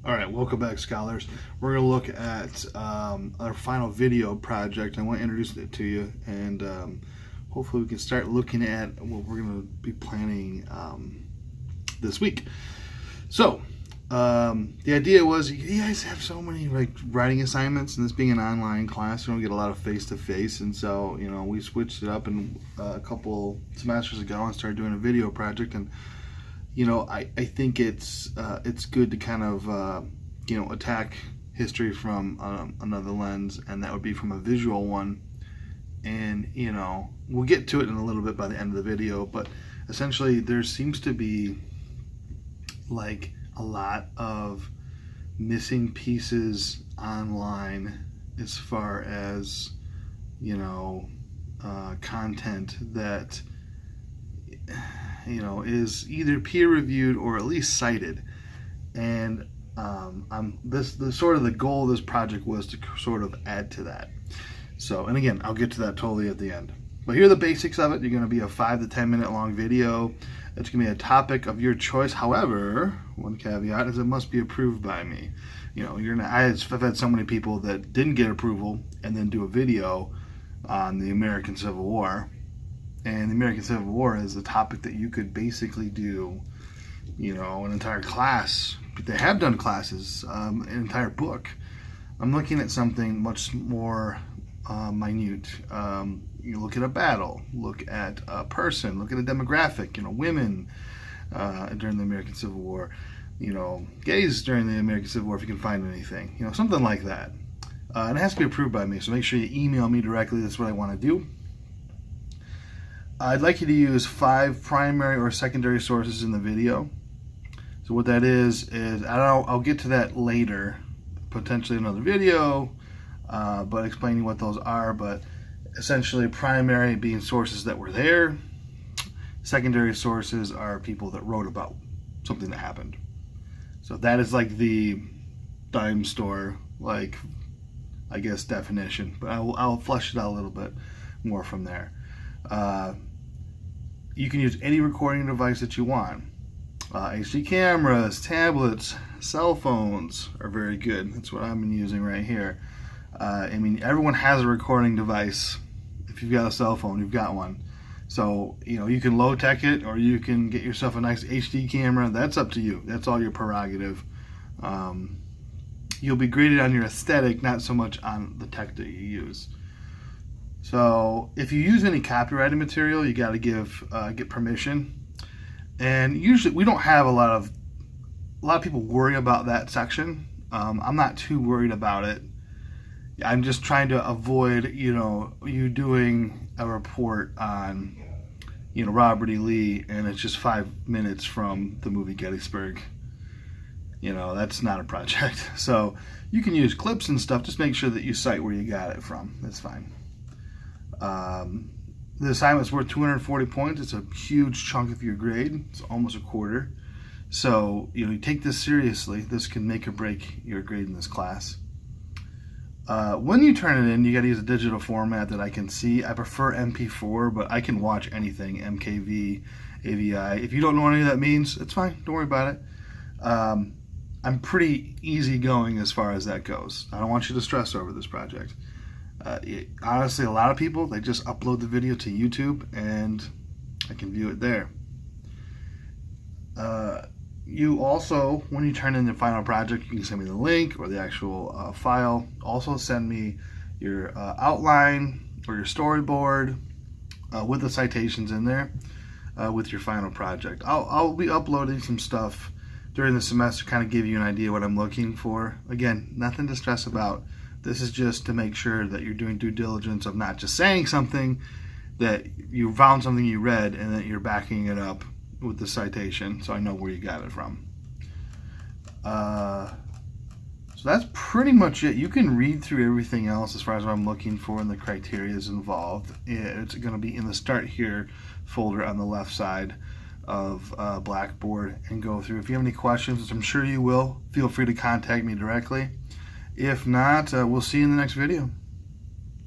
All right, welcome back, scholars. We're going to look at our final video project. I want to introduce it to you, and hopefully we can start looking at what we're going to be planning this week. So, the idea was you guys have so many writing assignments, and this being an online class, we don't get a lot of face-to-face, and so we switched it up and a couple semesters ago and started doing a video project. And I think it's good to kind of attack history from another lens, and that would be from a visual one. And we'll get to it in a little bit by the end of the video, but essentially there seems to be like a lot of missing pieces online as far as content that is either peer-reviewed or at least cited. And the goal of this project was to sort of add to that. So, and again, I'll get to that totally at the end. But here are the basics of it. You're going to be a 5 to 10 minute long video. It's going to be a topic of your choice. However, one caveat is it must be approved by me. I've had so many people that didn't get approval and then do a video on the American Civil War. And the American Civil War is a topic that you could basically do, an entire class. They have done classes, an entire book. I'm looking at something much more minute. You look at a battle, look at a person, look at a demographic, women during the American Civil War, gays during the American Civil War, if you can find anything, something like that. And it has to be approved by me, so make sure you email me directly. That's what I want to do. I'd like you to use 5 primary or secondary sources in the video. So what that is I'll get to that later, potentially another video, but explaining what those are. But essentially, primary being sources that were there. Secondary sources are people that wrote about something that happened. So that is like the dime store, definition. But I'll flesh it out a little bit more from there. You can use any recording device that you want. HD cameras, tablets, cell phones are very good. That's what I've been using right here. Everyone has a recording device. If you've got a cell phone, you've got one. So, you can low tech it, or you can get yourself a nice HD camera. That's up to you. That's all your prerogative. You'll be graded on your aesthetic, not so much on the tech that you use. So if you use any copyrighted material, you got to get permission. And usually we don't have a lot of people worry about that section. I'm not too worried about it. I'm just trying to avoid, you doing a report on, Robert E. Lee, and it's just 5 minutes from the movie Gettysburg. That's not a project. So you can use clips and stuff. Just make sure that you cite where you got it from. That's fine. The assignment's worth 240 points. It's a huge chunk of your grade. It's almost a quarter. So, you take this seriously. This can make or break your grade in this class. When you turn it in, you got to use a digital format that I can see. I prefer MP4, but I can watch anything, MKV, AVI. If you don't know what any of that means, it's fine. Don't worry about it. I'm pretty easygoing as far as that goes. I don't want you to stress over this project. Honestly, a lot of people, they just upload the video to YouTube and I can view it there. You also, when you turn in the final project, you can send me the link or the actual file. Also send me your outline or your storyboard with the citations in there with your final project. I'll be uploading some stuff during the semester, kind of give you an idea what I'm looking for. Again, nothing to stress about. This is just to make sure that you're doing due diligence of not just saying something, that you found something you read and that you're backing it up with the citation, so I know where you got it from. So that's pretty much it. You can read through everything else as far as what I'm looking for and the criteria is involved. It's going to be in the Start Here folder on the left side of Blackboard, and go through. If you have any questions, which I'm sure you will, feel free to contact me directly. If not, we'll see you in the next video.